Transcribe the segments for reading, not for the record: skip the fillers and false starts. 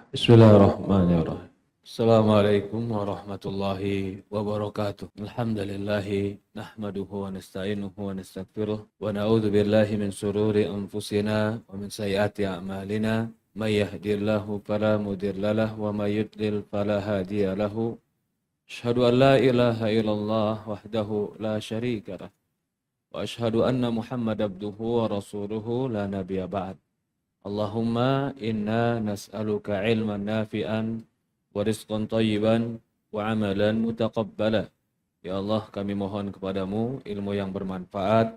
Bismillahirrahmanirrahim. Assalamualaikum warahmatullahi wabarakatuh. Alhamdulillahi nahmaduhu wa nasta'inuhu wa nastaghfiruh wa na'udzu billahi min shururi anfusina wa min sayyiati a'malina. May yahdihillahu fala mudhillalah wa may yudlil fala hadiyalahu. Asyhadu an la ilaha illallah wahdahu la syarika lah wa asyhadu anna Muhammadar abduhu wa rasuluhu la nabiyya ba'd. Allahumma inna nas'aluka ilman nafi'an wa rizqan thayyiban wa amalan mutaqabbala. Ya Allah, kami mohon kepadamu ilmu yang bermanfaat,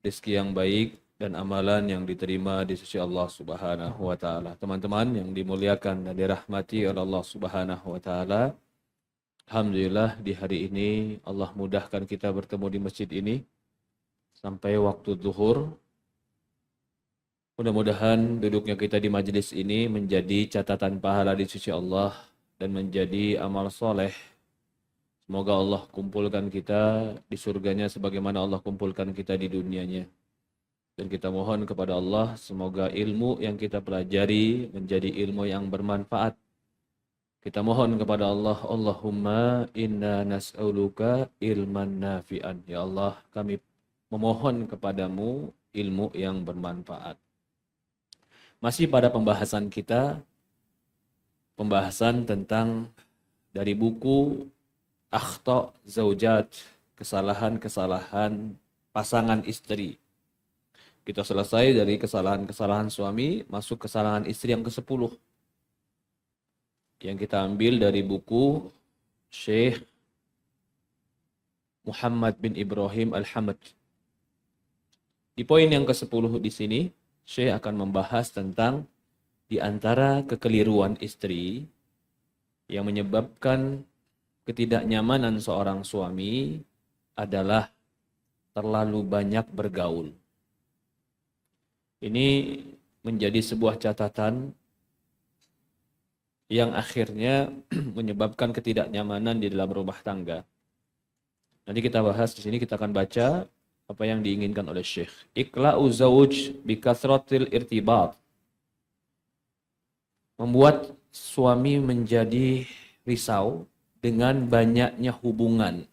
rezeki yang baik, dan amalan yang diterima di sisi Allah Subhanahu wa Ta'ala. Teman-teman yang dimuliakan dan dirahmati oleh Allah Subhanahu wa Ta'ala, alhamdulillah di hari ini Allah mudahkan kita bertemu di masjid ini sampai waktu zuhur. Mudah-mudahan duduknya kita di majelis ini menjadi catatan pahala di sisi Allah dan menjadi amal soleh. Semoga Allah kumpulkan kita di surganya sebagaimana Allah kumpulkan kita di dunianya. Dan kita mohon kepada Allah semoga ilmu yang kita pelajari menjadi ilmu yang bermanfaat. Kita mohon kepada Allah, Allahumma inna nas'aluka ilman nafi'an. Ya Allah, kami memohon kepadamu ilmu yang bermanfaat. Masih pada pembahasan kita, pembahasan tentang dari buku Akhta' Zaujat, kesalahan-kesalahan pasangan istri. Kita selesai dari kesalahan-kesalahan suami, masuk kesalahan istri yang ke-10. Yang kita ambil dari buku Syekh Muhammad bin Ibrahim Al-Hamad. Di poin yang ke-10 di sini, Syekh akan membahas tentang di antara kekeliruan istri yang menyebabkan ketidaknyamanan seorang suami adalah terlalu banyak bergaul. Ini menjadi sebuah catatan yang akhirnya menyebabkan ketidaknyamanan di dalam rumah tangga. Nanti kita bahas di sini, kita akan baca apa yang diinginkan oleh Syekh. Iqla'u zawj bi kathratil irtibat. Membuat suami menjadi risau dengan banyaknya hubungan.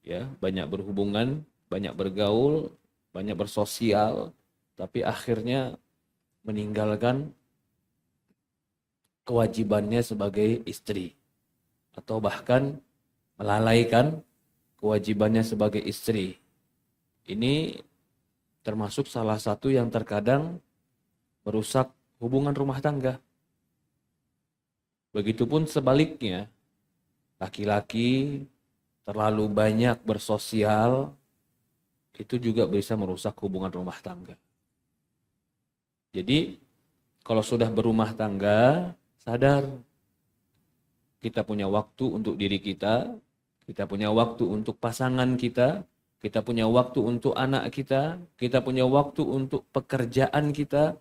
Ya, banyak berhubungan, banyak bergaul, banyak bersosial, tapi akhirnya meninggalkan kewajibannya sebagai istri atau bahkan melalaikan kewajibannya sebagai istri. Ini termasuk salah satu yang terkadang merusak hubungan rumah tangga. Begitupun sebaliknya, laki-laki terlalu banyak bersosial, itu juga bisa merusak hubungan rumah tangga. Jadi, kalau sudah berumah tangga, sadar kita punya waktu untuk diri kita punya waktu untuk pasangan kita punya waktu untuk anak kita punya waktu untuk pekerjaan kita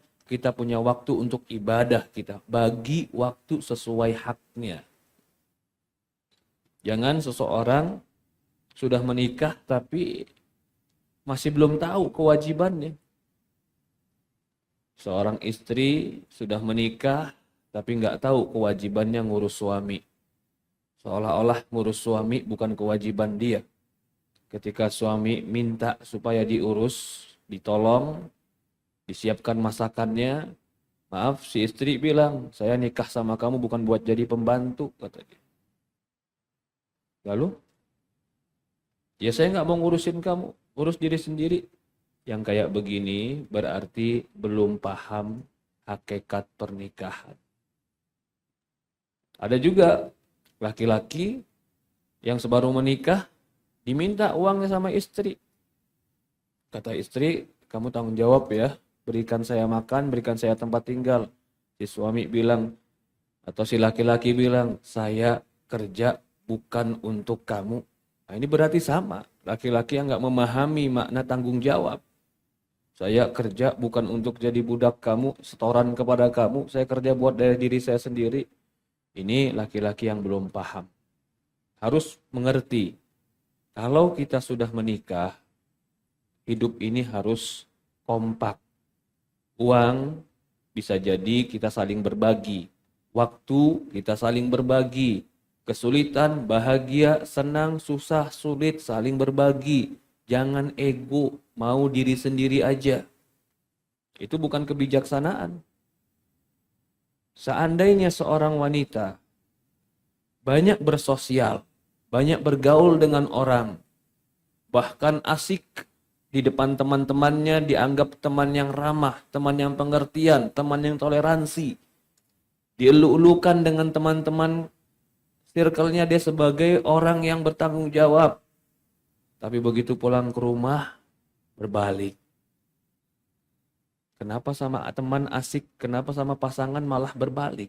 punya waktu untuk ibadah kita. Bagi waktu sesuai haknya. Jangan seseorang sudah menikah tapi masih belum tahu kewajibannya. Seorang istri sudah menikah tapi nggak tahu kewajibannya ngurus suami. Seolah-olah ngurus suami bukan kewajiban dia. Ketika suami minta supaya diurus, ditolong, disiapkan masakannya, maaf si istri bilang, saya nikah sama kamu bukan buat jadi pembantu, kata dia. Lalu, ya saya nggak mau ngurusin kamu, urus diri sendiri. Yang kayak begini berarti belum paham hakikat pernikahan. Ada juga laki-laki yang sebaru menikah, diminta uangnya sama istri. Kata istri, kamu tanggung jawab ya, berikan saya makan, berikan saya tempat tinggal. Si suami bilang, atau si laki-laki bilang, saya kerja bukan untuk kamu. Nah ini berarti sama, laki-laki yang gak memahami makna tanggung jawab. Saya kerja bukan untuk jadi budak kamu, setoran kepada kamu, saya kerja buat dari diri saya sendiri. Ini laki-laki yang belum paham. Harus mengerti. Kalau kita sudah menikah, hidup ini harus kompak. Uang bisa jadi kita saling berbagi. Waktu kita saling berbagi. Kesulitan, bahagia, senang, susah, sulit, saling berbagi. Jangan ego, mau diri sendiri aja. Itu bukan kebijaksanaan. Seandainya seorang wanita banyak bersosial, banyak bergaul dengan orang, bahkan asik di depan teman-temannya, dianggap teman yang ramah, teman yang pengertian, teman yang toleransi, dielu-elukan dengan teman-teman circle-nya dia sebagai orang yang bertanggung jawab. Tapi begitu pulang ke rumah, berbalik. Kenapa sama teman asik, kenapa sama pasangan malah berbalik?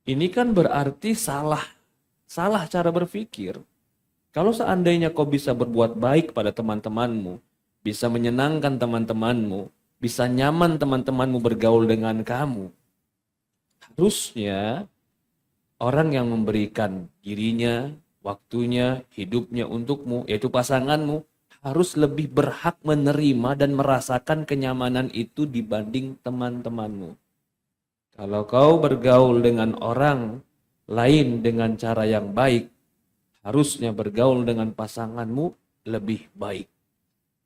Ini kan berarti salah cara berpikir. Kalau seandainya kau bisa berbuat baik pada teman-temanmu, bisa menyenangkan teman-temanmu, bisa nyaman teman-temanmu bergaul dengan kamu, harusnya orang yang memberikan dirinya, waktunya, hidupnya untukmu, yaitu pasanganmu, harus lebih berhak menerima dan merasakan kenyamanan itu dibanding teman-temanmu. Kalau kau bergaul dengan orang lain dengan cara yang baik, harusnya bergaul dengan pasanganmu lebih baik.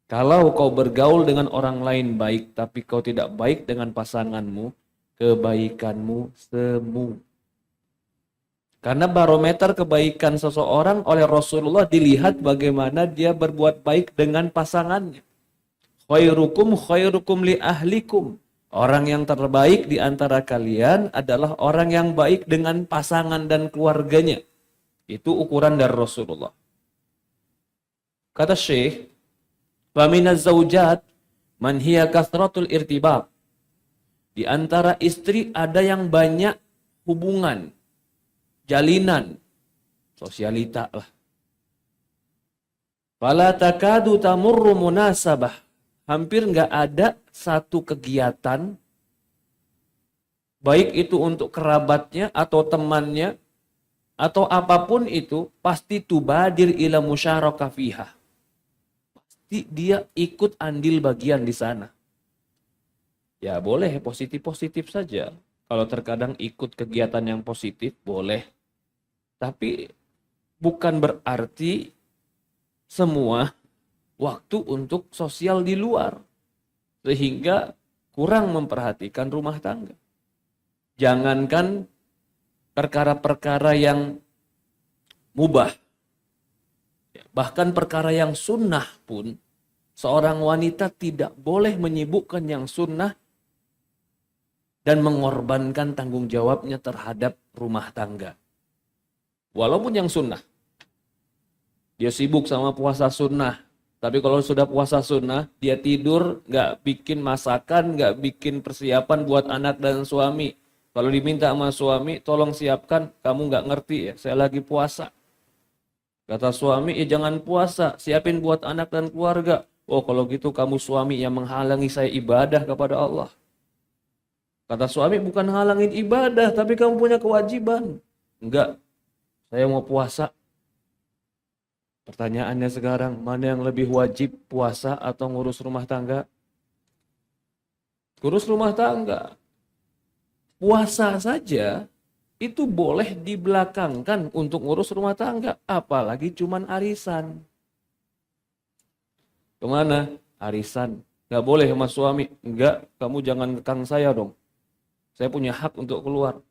Kalau kau bergaul dengan orang lain baik, tapi kau tidak baik dengan pasanganmu, kebaikanmu semu. Karena barometer kebaikan seseorang oleh Rasulullah dilihat bagaimana dia berbuat baik dengan pasangannya. Khairukum li ahlikum. Orang yang terbaik di antara kalian adalah orang yang baik dengan pasangan dan keluarganya. Itu ukuran dari Rasulullah. Kata Syekh, "Faminaz zaujat man hiya kasratul irtibab." Di antara istri ada yang banyak hubungan, jalinan, sosialita lah. Fala takadu tamurru munasabah. Hampir nggak ada satu kegiatan, baik itu untuk kerabatnya atau temannya, atau apapun itu, pasti tubadir ila musyarakah fiha. Pasti dia ikut andil bagian di sana. Ya boleh positif-positif saja. Kalau terkadang ikut kegiatan yang positif, boleh. Tapi bukan berarti semua waktu untuk sosial di luar. Sehingga kurang memperhatikan rumah tangga. Jangankan perkara-perkara yang mubah. Bahkan perkara yang sunnah pun, seorang wanita tidak boleh menyibukkan yang sunnah dan mengorbankan tanggung jawabnya terhadap rumah tangga. Walaupun yang sunnah. Dia sibuk sama puasa sunnah. Tapi kalau sudah puasa sunnah, dia tidur, gak bikin masakan, gak bikin persiapan buat anak dan suami. Kalau diminta sama suami, tolong siapkan, kamu gak ngerti ya, saya lagi puasa. Kata suami, jangan puasa, siapin buat anak dan keluarga. Oh kalau gitu kamu suami yang menghalangi saya ibadah kepada Allah. Kata suami, bukan halangin ibadah, tapi kamu punya kewajiban. Enggak, saya mau puasa. Pertanyaannya sekarang, mana yang lebih wajib, puasa atau ngurus rumah tangga? Ngurus rumah tangga. Puasa saja itu boleh dibelakangkan untuk ngurus rumah tangga. Apalagi cuman arisan. Kemana? Arisan. Gak boleh sama suami. Enggak, kamu jangan ngekang saya dong. Saya punya hak untuk keluar.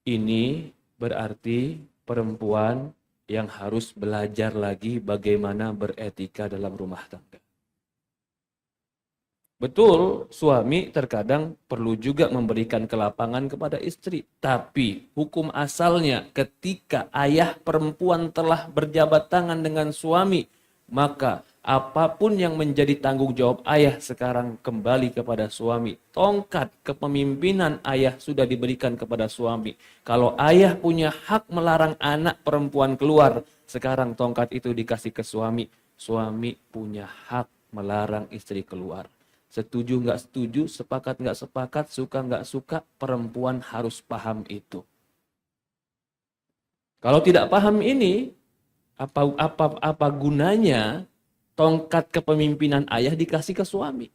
Ini berarti perempuan yang harus belajar lagi bagaimana beretika dalam rumah tangga. Betul, suami terkadang perlu juga memberikan kelapangan kepada istri. Tapi hukum asalnya ketika ayah perempuan telah berjabat tangan dengan suami, maka apapun yang menjadi tanggung jawab ayah sekarang kembali kepada suami. Tongkat kepemimpinan ayah sudah diberikan kepada suami. Kalau ayah punya hak melarang anak perempuan keluar, sekarang tongkat itu dikasih ke suami. Suami punya hak melarang istri keluar. Setuju nggak setuju, sepakat nggak sepakat, suka nggak suka, perempuan harus paham itu. Kalau tidak paham ini, apa gunanya tongkat kepemimpinan ayah dikasih ke suami?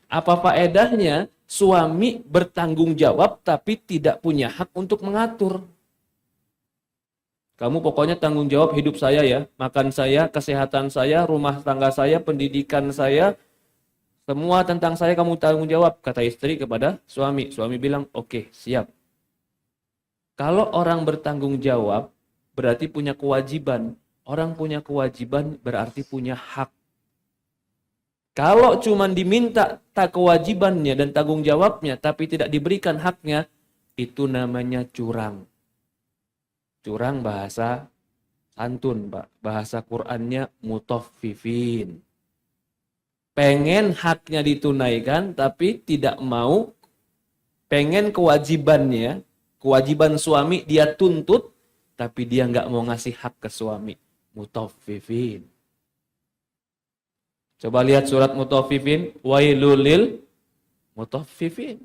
Apa faedahnya suami bertanggung jawab tapi tidak punya hak untuk mengatur. Kamu pokoknya tanggung jawab hidup saya ya, makan saya, kesehatan saya, rumah tangga saya, pendidikan saya, semua tentang saya kamu tanggung jawab, kata istri kepada suami. Suami bilang, oke, siap. Kalau orang bertanggung jawab, berarti punya kewajiban. Orang punya kewajiban berarti punya hak. Kalau cuma diminta tak kewajibannya dan tanggung jawabnya, tapi tidak diberikan haknya, itu namanya curang. Curang bahasa santun, Pak. Bahasa Qur'annya mutaffifin. Pengen haknya ditunaikan, tapi tidak mau. Pengen kewajibannya, kewajiban suami dia tuntut, tapi dia nggak mau ngasih hak ke suami. Mutaffifin. Coba lihat surat Mutaffifin. Wailul lil mutaffifin.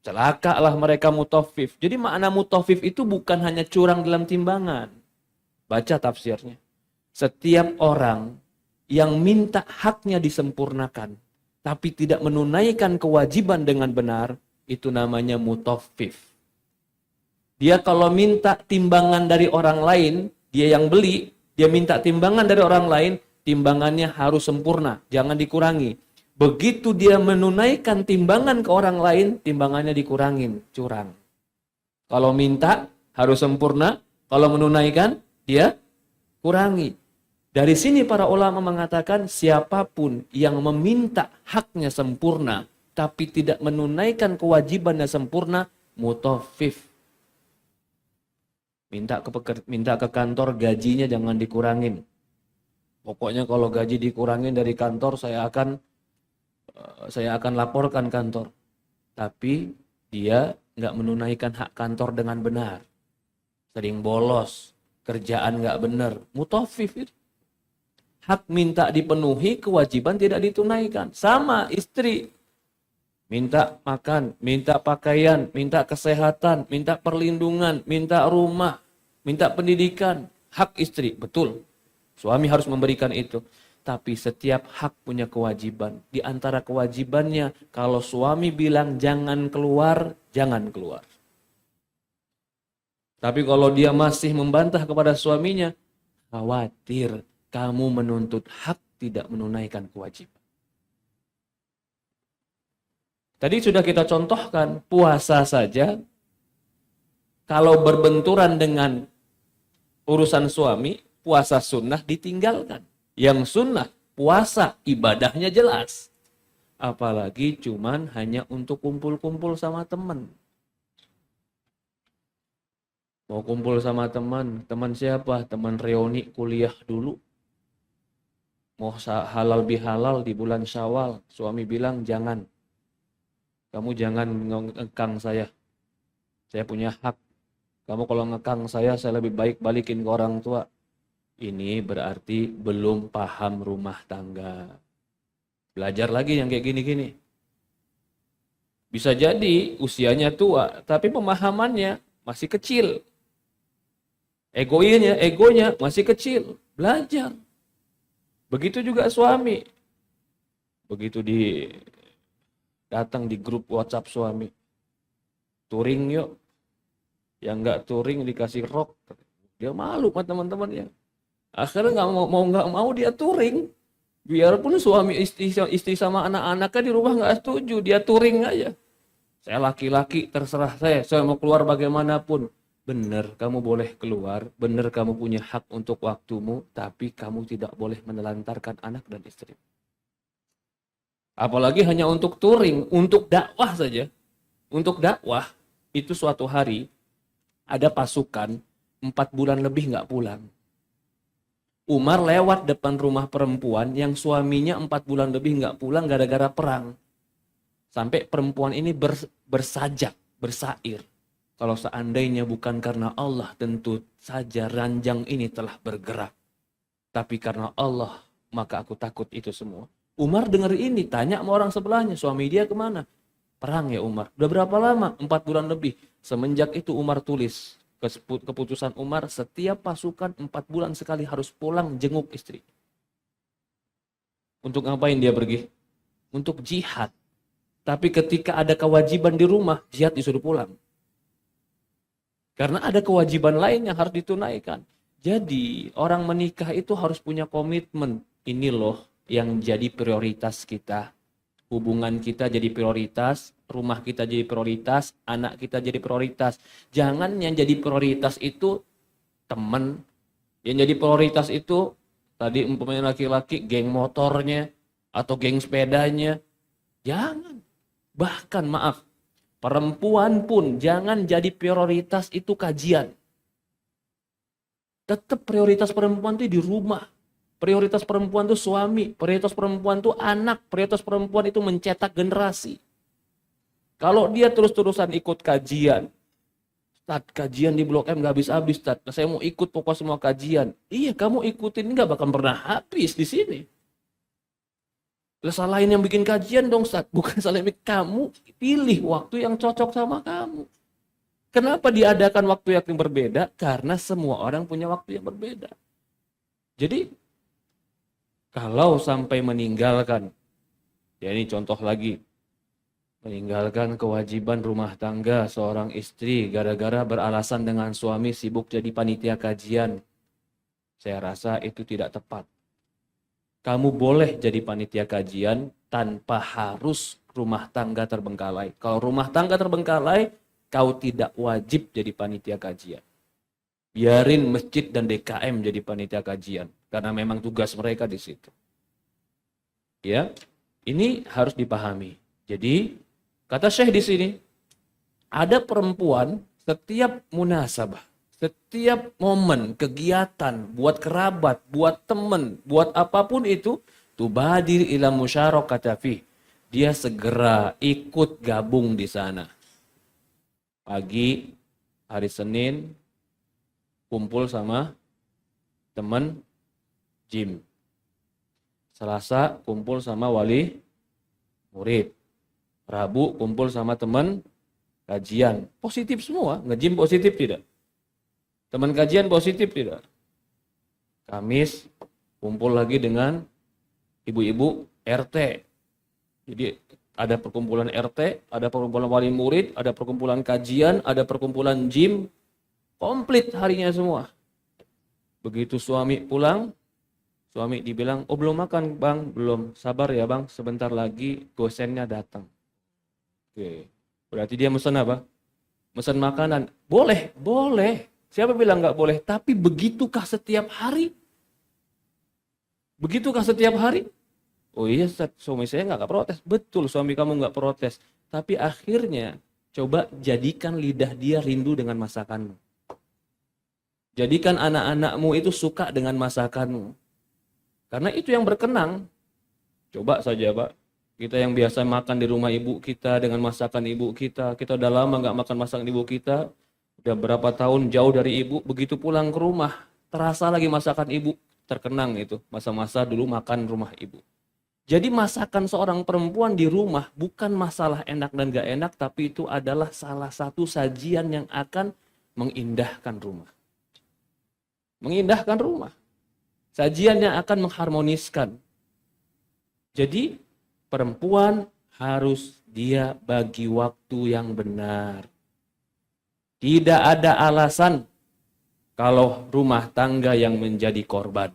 Celakalah mereka mutaffif. Jadi makna mutaffif itu bukan hanya curang dalam timbangan. Baca tafsirnya. Setiap orang yang minta haknya disempurnakan, tapi tidak menunaikan kewajiban dengan benar, itu namanya mutaffif. Dia kalau minta timbangan dari orang lain, dia yang beli, dia minta timbangan dari orang lain, timbangannya harus sempurna, jangan dikurangi. Begitu dia menunaikan timbangan ke orang lain, timbangannya dikurangin, curang. Kalau minta harus sempurna, kalau menunaikan dia kurangi. Dari sini para ulama mengatakan siapapun yang meminta haknya sempurna, tapi tidak menunaikan kewajibannya sempurna, mutaffif. Minta ke kantor gajinya jangan dikurangin. Pokoknya kalau gaji dikurangin dari kantor saya akan laporkan kantor. Tapi dia nggak menunaikan hak kantor dengan benar. Sering bolos, kerjaan nggak benar, mutaffif itu. Hak minta dipenuhi, kewajiban tidak ditunaikan. Sama istri. Minta makan, minta pakaian, minta kesehatan, minta perlindungan, minta rumah, minta pendidikan. Hak istri, betul. Suami harus memberikan itu. Tapi setiap hak punya kewajiban. Di antara kewajibannya, kalau suami bilang jangan keluar, jangan keluar. Tapi kalau dia masih membantah kepada suaminya, khawatir kamu menuntut hak tidak menunaikan kewajiban. Tadi sudah kita contohkan, puasa saja, kalau berbenturan dengan urusan suami, puasa sunnah ditinggalkan. Yang sunnah, puasa, ibadahnya jelas. Apalagi cuman hanya untuk kumpul-kumpul sama teman. Mau kumpul sama teman siapa? Teman reuni kuliah dulu. Mau halal bihalal di bulan Syawal, suami bilang jangan. Kamu jangan ngekang saya. Saya punya hak. Kamu kalau ngekang saya lebih baik balikin ke orang tua. Ini berarti belum paham rumah tangga. Belajar lagi yang kayak gini-gini. Bisa jadi usianya tua, tapi pemahamannya masih kecil. Egonya masih kecil. Belajar. Begitu juga suami. Begitu datang di grup WhatsApp suami. Touring yuk. Yang enggak touring dikasih rok. Dia malu sama teman-temannya. Akhirnya nggak mau dia touring. Biarpun suami istri sama anak-anaknya di rumah nggak setuju. Dia touring aja. Saya laki-laki terserah saya mau keluar bagaimanapun. Benar, kamu boleh keluar. Benar, kamu punya hak untuk waktumu. Tapi kamu tidak boleh menelantarkan anak dan istri. Apalagi hanya untuk touring, untuk dakwah saja. Untuk dakwah, itu suatu hari ada pasukan 4 bulan lebih nggak pulang. Umar lewat depan rumah perempuan yang suaminya 4 bulan lebih nggak pulang gara-gara perang. Sampai perempuan ini bersajak, bersair. Kalau seandainya bukan karena Allah, tentu saja ranjang ini telah bergerak. Tapi karena Allah, maka aku takut itu semua. Umar dengar ini, tanya sama orang sebelahnya, suami dia kemana? Perang ya Umar. Udah berapa lama? 4 bulan lebih. Semenjak itu Umar tulis, keputusan Umar, setiap pasukan 4 bulan sekali harus pulang jenguk istri. Untuk ngapain dia pergi? Untuk jihad. Tapi ketika ada kewajiban di rumah, jihad disuruh pulang. Karena ada kewajiban lain yang harus ditunaikan. Jadi orang menikah itu harus punya komitmen. Ini loh yang jadi prioritas kita. Hubungan kita jadi prioritas, rumah kita jadi prioritas, anak kita jadi prioritas. Jangan yang jadi prioritas itu teman. Yang jadi prioritas itu tadi umpamanya laki-laki geng motornya atau geng sepedanya. Jangan. Bahkan maaf, perempuan pun jangan jadi prioritas itu kajian. Tetap prioritas perempuan itu di rumah. Prioritas perempuan itu suami. Prioritas perempuan itu anak. Prioritas perempuan itu mencetak generasi. Kalau dia terus-terusan ikut kajian. Ustaz, kajian di Blok M gak habis-habis, Ustaz. Saya mau ikut pokok semua kajian. Iya, kamu ikutin gak bakal pernah habis di sini. Salahin yang bikin kajian dong, Ustaz. Bukan salahin kamu pilih waktu yang cocok sama kamu. Kenapa diadakan waktu yang berbeda? Karena semua orang punya waktu yang berbeda. Jadi, kalau sampai meninggalkan, ya ini contoh lagi, meninggalkan kewajiban rumah tangga seorang istri gara-gara beralasan dengan suami sibuk jadi panitia kajian, saya rasa itu tidak tepat. Kamu boleh jadi panitia kajian tanpa harus rumah tangga terbengkalai. Kalau rumah tangga terbengkalai, kau tidak wajib jadi panitia kajian. Biarin masjid dan DKM jadi panitia kajian. Karena memang tugas mereka di situ. Ya, ini harus dipahami. Jadi, kata Syekh di sini, ada perempuan setiap munasabah, setiap momen, kegiatan, buat kerabat, buat teman, buat apapun itu, tubadir ila musyarakati fi. Dia segera ikut gabung di sana. Pagi, hari Senin, kumpul sama teman gym. Selasa, kumpul sama wali murid. Rabu, kumpul sama teman kajian. Positif semua, nge-gym positif tidak? Teman kajian positif tidak? Kamis kumpul lagi dengan ibu-ibu RT. Jadi ada perkumpulan RT, ada perkumpulan wali murid, ada perkumpulan kajian, ada perkumpulan gym. Komplit harinya semua. Begitu suami pulang, suami dibilang, oh belum makan bang, belum. Sabar ya bang, sebentar lagi gosennya datang. Oke, berarti dia mesen apa? Mesen makanan. Boleh, boleh. Siapa bilang nggak boleh? Tapi begitukah setiap hari? Begitukah setiap hari? Oh iya, suami saya nggak protes. Betul, suami kamu nggak protes. Tapi akhirnya coba jadikan lidah dia rindu dengan masakanmu. Jadikan anak-anakmu itu suka dengan masakanmu. Karena itu yang berkenang. Coba saja Pak, kita yang biasa makan di rumah ibu kita dengan masakan ibu kita udah lama nggak makan masakan ibu kita. Udah berapa tahun jauh dari ibu, begitu pulang ke rumah, terasa lagi masakan ibu, terkenang itu, masa-masa dulu makan rumah ibu. Jadi masakan seorang perempuan di rumah bukan masalah enak dan gak enak, tapi itu adalah salah satu sajian yang akan mengindahkan rumah. Mengindahkan rumah. Sajian yang akan mengharmoniskan. Jadi perempuan harus dia bagi waktu yang benar. Tidak ada alasan kalau rumah tangga yang menjadi korban.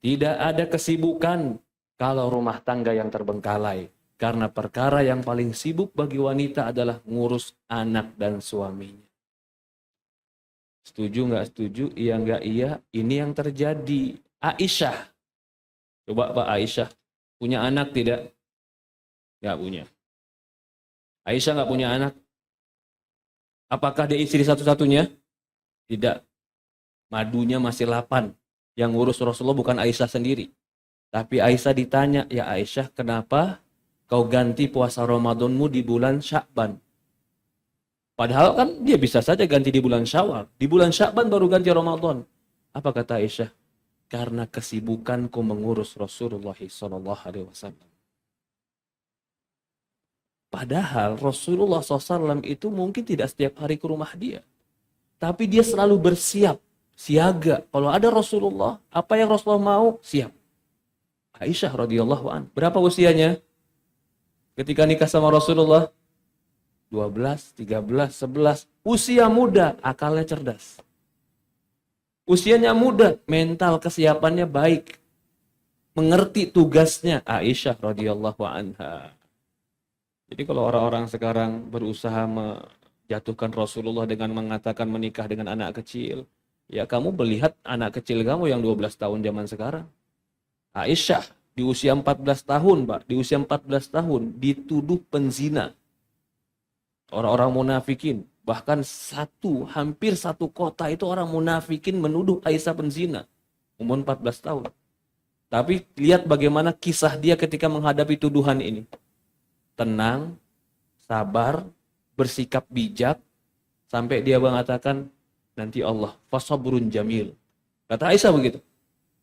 Tidak ada kesibukan kalau rumah tangga yang terbengkalai. Karena perkara yang paling sibuk bagi wanita adalah ngurus anak dan suaminya. Setuju nggak setuju? Iya nggak iya? Ini yang terjadi. Aisyah. Coba Pak Aisyah. Punya anak tidak? Nggak punya. Aisyah nggak punya anak. Apakah dia istri satu-satunya? Tidak. Madunya masih 8. Yang ngurus Rasulullah bukan Aisyah sendiri. Tapi Aisyah ditanya, ya Aisyah kenapa kau ganti puasa Ramadanmu di bulan Sya'ban? Padahal kan dia bisa saja ganti di bulan Syawal. Di bulan Sya'ban baru ganti Ramadan. Apa kata Aisyah? Karena kesibukanku mengurus Rasulullah SAW. Padahal Rasulullah SAW itu mungkin tidak setiap hari ke rumah dia. Tapi dia selalu bersiap, siaga. Kalau ada Rasulullah, apa yang Rasulullah mau, siap. Aisyah radhiyallahu an. Berapa usianya? Ketika nikah sama Rasulullah, 12, 13, 11. Usia muda, akalnya cerdas. Usianya muda, mental kesiapannya baik. Mengerti tugasnya. Aisyah radhiyallahu anha. Jadi kalau orang-orang sekarang berusaha menjatuhkan Rasulullah dengan mengatakan menikah dengan anak kecil, ya kamu melihat anak kecil kamu yang 12 tahun zaman sekarang. Aisyah di usia 14 tahun, Pak, di usia 14 tahun dituduh penzina. Orang-orang munafikin, bahkan hampir satu kota itu orang munafikin menuduh Aisyah penzina. Umur 14 tahun. Tapi lihat bagaimana kisah dia ketika menghadapi tuduhan ini. Tenang, sabar, bersikap bijak, sampai dia mengatakan, nanti Allah, fasabrun jamil. Kata Aisyah begitu.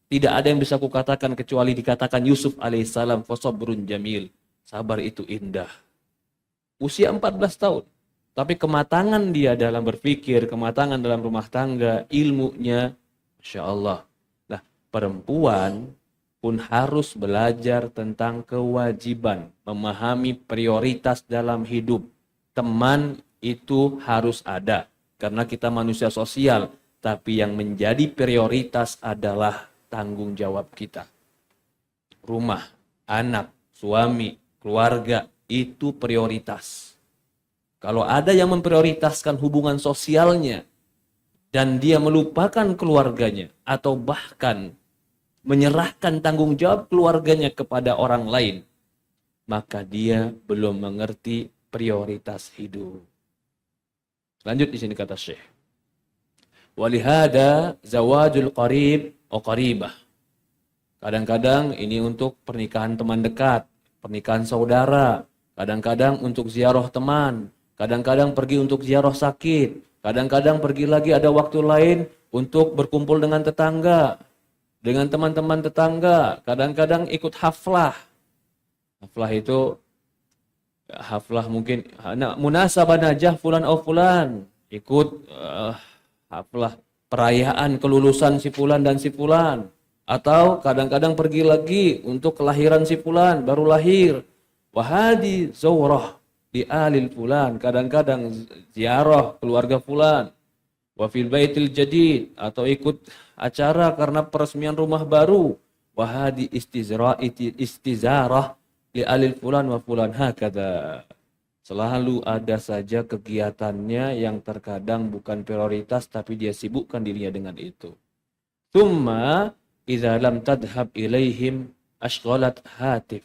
Tidak ada yang bisa kukatakan kecuali dikatakan Yusuf alaihissalam, fasabrun jamil. Sabar itu indah. Usia 14 tahun. Tapi kematangan dia dalam berpikir, kematangan dalam rumah tangga, ilmunya, Masya Allah. Nah, perempuan pun harus belajar tentang kewajiban, memahami prioritas dalam hidup. Teman itu harus ada, karena kita manusia sosial, tapi yang menjadi prioritas adalah tanggung jawab kita. Rumah, anak, suami, keluarga, itu prioritas. Kalau ada yang memprioritaskan hubungan sosialnya, dan dia melupakan keluarganya, atau bahkan menyerahkan tanggung jawab keluarganya kepada orang lain, maka dia belum mengerti prioritas hidup. Lanjut di sini kata Syekh. Walihada zawajul qarib o qaribah. Kadang-kadang ini untuk pernikahan teman dekat, pernikahan saudara, kadang-kadang untuk ziarah teman, kadang-kadang pergi untuk ziarah sakit, kadang-kadang pergi lagi ada waktu lain untuk berkumpul dengan tetangga, dengan teman-teman tetangga, kadang-kadang ikut haflah. Haflah itu haflah mungkin munasabah najah fulan au fulan, ikut haflah perayaan kelulusan si fulan dan si fulan, atau kadang-kadang pergi lagi untuk kelahiran si fulan baru lahir. Wahadi zawrah di alil fulan, kadang-kadang ziarah keluarga fulan. Wa fil baitil jadid, atau ikut acara karena peresmian rumah baru. Wahadi istizarah li alil fulan wa fulan, hakadha. Selalu ada saja kegiatannya yang terkadang bukan prioritas, tapi dia sibukkan dirinya dengan itu. Tsumma idza lam tadhhab ilaihim ashghalat hatif.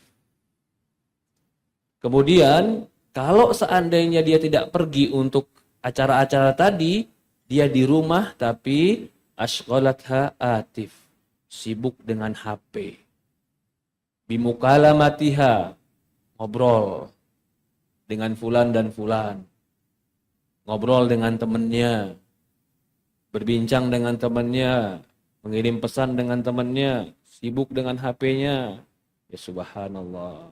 Kemudian kalau seandainya dia tidak pergi untuk acara-acara tadi, dia di rumah tapi ashghalatha atif, sibuk dengan HP. Bimukalamatiha, ngobrol dengan fulan dan fulan. Ngobrol dengan temannya, berbincang dengan temannya, mengirim pesan dengan temannya, sibuk dengan HP-nya. Ya subhanallah.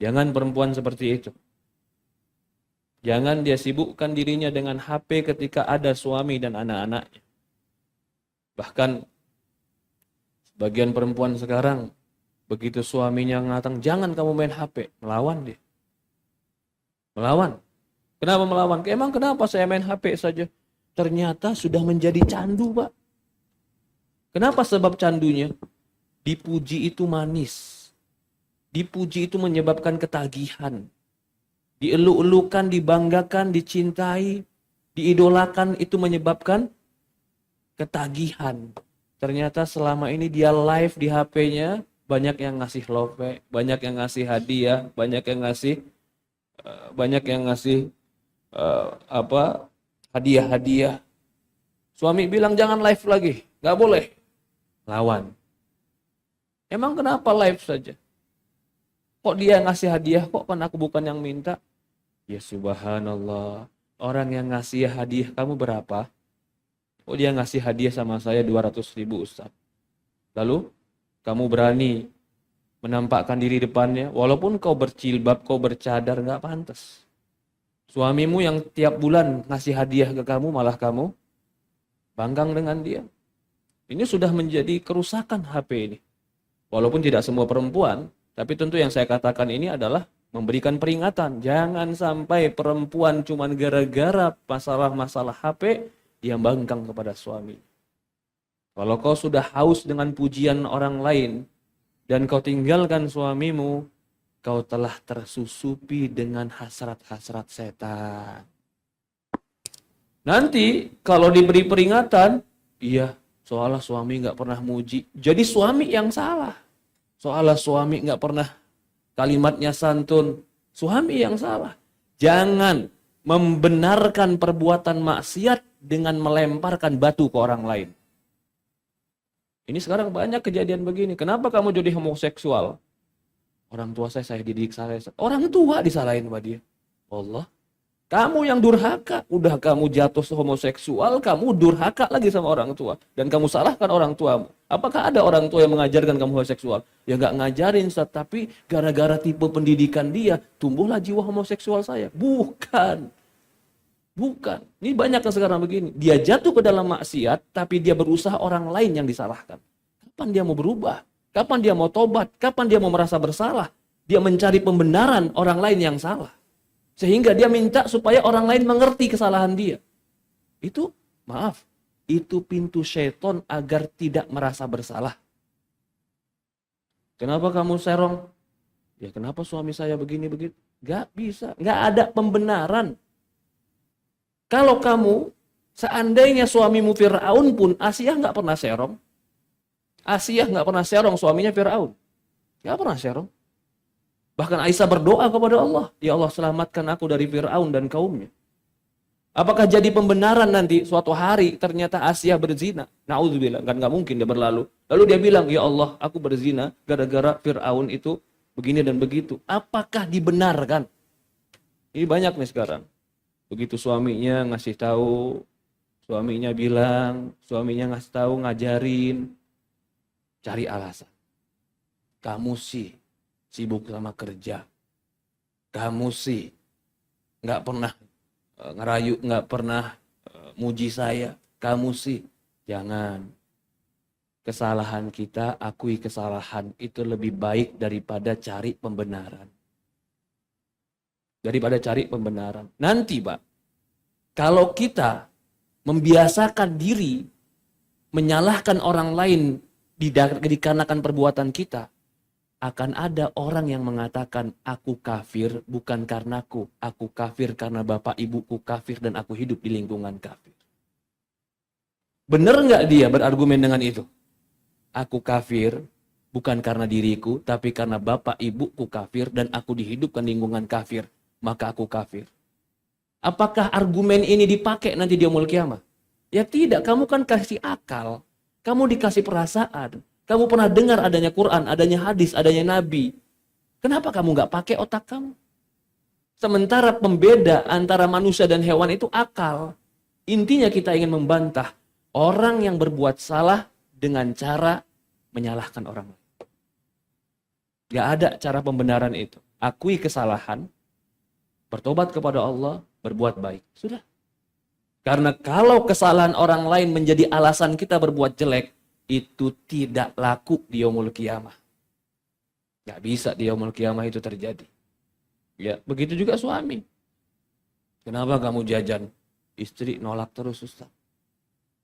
Jangan perempuan seperti itu. Jangan dia sibukkan dirinya dengan HP ketika ada suami dan anak-anaknya. Bahkan sebagian perempuan sekarang, begitu suaminya mengatakan, jangan kamu main HP, melawan dia. Melawan. Kenapa melawan? Emang kenapa saya main HP saja? Ternyata sudah menjadi candu, Pak. Kenapa sebab candunya? Dipuji itu manis. Dipuji itu menyebabkan ketagihan. Dieluk-elukan, dibanggakan, dicintai, diidolakan, itu menyebabkan ketagihan. Ternyata selama ini dia live di HP-nya, banyak yang ngasih love, banyak yang ngasih hadiah, banyak yang ngasih hadiah-hadiah. Suami bilang jangan live lagi, nggak boleh. Lawan. Emang kenapa live saja? Kok dia ngasih hadiah, kok kan aku bukan yang minta? Ya subhanallah, orang yang ngasih hadiah kamu berapa? Oh dia ngasih hadiah sama saya 200.000 Ustaz. Lalu kamu berani menampakkan diri depannya, walaupun kau berjilbab, kau bercadar, nggak pantas. Suamimu yang tiap bulan ngasih hadiah ke kamu, malah kamu banggang dengan dia. Ini sudah menjadi kerusakan HP ini. Walaupun tidak semua perempuan, Tapi tentu yang saya katakan ini adalah memberikan peringatan. Jangan sampai perempuan cuman gara-gara masalah-masalah HP, dia bangkang kepada suami. Kalau kau sudah haus dengan pujian orang lain, dan kau tinggalkan suamimu, kau telah tersusupi dengan hasrat-hasrat setan. Nanti kalau diberi peringatan, iya, soalnya suami nggak pernah muji. Jadi suami yang salah. Soalnya suami nggak pernah kalimatnya santun. Suami yang salah. Jangan membenarkan perbuatan maksiat dengan melemparkan batu ke orang lain. Ini sekarang banyak kejadian begini. Kenapa kamu jadi homoseksual? Orang tua saya didik saya. Orang tua disalahin sama dia. Allah. Kamu yang durhaka. Udah kamu jatuh homoseksual, kamu durhaka lagi sama orang tua. Dan kamu salahkan orang tuamu. Apakah ada orang tua yang mengajarkan kamu homoseksual? Ya nggak ngajarin, tapi gara-gara tipe pendidikan dia, tumbuhlah jiwa homoseksual saya. Bukan. Ini banyak yang sekarang begini. Dia jatuh ke dalam maksiat, tapi dia berusaha orang lain yang disalahkan. Kapan dia mau berubah? Kapan dia mau tobat? Kapan dia mau merasa bersalah? Dia mencari pembenaran orang lain yang salah. Sehingga dia minta supaya orang lain mengerti kesalahan dia. Itu pintu syaitan agar tidak merasa bersalah. Kenapa kamu serong? Ya kenapa suami saya begini-begitu? Gak bisa, gak ada pembenaran. Kalau kamu, seandainya suamimu Fir'aun pun, Asiyah gak pernah serong. Asiyah gak pernah serong suaminya Fir'aun. Gak pernah serong. Bahkan Aisyah berdoa kepada Allah. Ya Allah, selamatkan aku dari Fir'aun dan kaumnya. Apakah jadi pembenaran nanti suatu hari ternyata Asiyah berzina? Na'udzubillah, kan gak mungkin dia berlalu. Lalu dia bilang, ya Allah, aku berzina gara-gara Fir'aun itu begini dan begitu. Apakah dibenarkan? Ini banyak nih sekarang. Begitu suaminya ngasih tahu, suaminya bilang, suaminya ngasih tahu, ngajarin, cari alasan. Kamu sih sibuk sama kerja. Kamu sih nggak pernah ngerayu, nggak pernah muji saya. Kamu sih jangan. Kesalahan kita, akui kesalahan itu lebih baik daripada cari pembenaran. Nanti Pak, kalau kita membiasakan diri menyalahkan orang lain dikarenakan perbuatan kita, akan ada orang yang mengatakan aku kafir bukan karenaku, aku kafir karena bapak ibuku kafir dan aku hidup di lingkungan kafir. Benar nggak dia berargumen dengan itu? Aku kafir bukan karena diriku, tapi karena bapak ibuku kafir dan aku dihidupkan di lingkungan kafir, maka aku kafir. Apakah argumen ini dipakai nanti di yaumul qiyamah? Ya tidak, kamu kan kasih akal, kamu dikasih perasaan, kamu pernah dengar adanya Quran, adanya hadis, adanya Nabi. Kenapa kamu nggak pakai otak kamu? Sementara pembeda antara manusia dan hewan itu akal. Intinya kita ingin membantah orang yang berbuat salah dengan cara menyalahkan orang lain. Gak ada cara pembenaran itu. Akui kesalahan, bertobat kepada Allah, berbuat baik. Sudah. Karena kalau kesalahan orang lain menjadi alasan kita berbuat jelek, itu tidak laku di yaumul qiyamah. Gak bisa di yaumul qiyamah itu terjadi. Ya, begitu juga suami. Kenapa kamu jajan? Istri nolak terus, Ustaz.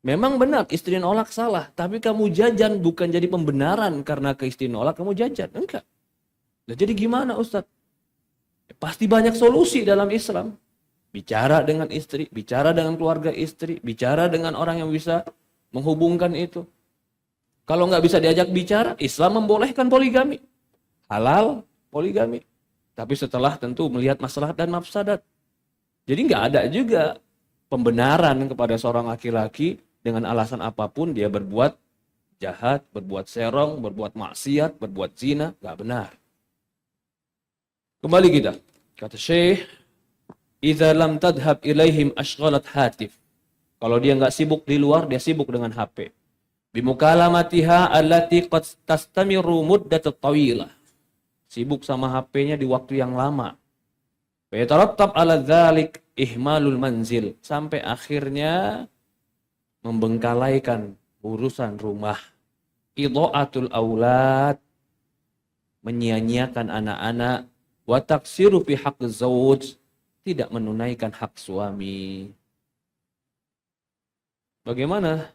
Memang benar, istri nolak salah. Tapi kamu jajan bukan jadi pembenaran karena ke istri nolak kamu jajan. Enggak. Nah, jadi gimana, Ustaz? Pasti banyak solusi dalam Islam. Bicara dengan istri, bicara dengan keluarga istri, bicara dengan orang yang bisa menghubungkan itu. Kalau nggak bisa diajak bicara, Islam membolehkan poligami. Halal poligami. Tapi setelah tentu melihat masalah dan mafsadat. Jadi nggak ada juga pembenaran kepada seorang laki-laki dengan alasan apapun dia berbuat jahat, berbuat serong, berbuat maksiat, berbuat zina. Nggak benar. Kembali kita. Kata Syekh, "Idza lam tadhhab ilaihim ashghalat hatif." Kalau dia nggak sibuk di luar, dia sibuk dengan HP. Bimukalamatiha allati qad tastamiru muddatut tawilah. Sibuk sama HP-nya di waktu yang lama. Fa yatarattab ala dzalik ihmalul manzil, sampai akhirnya membengkalaikan urusan rumah. Idha'atul aulad, menyia-nyiakan anak-anak, wa taksiru fi haqqiz zawj, tidak menunaikan hak suami. Bagaimana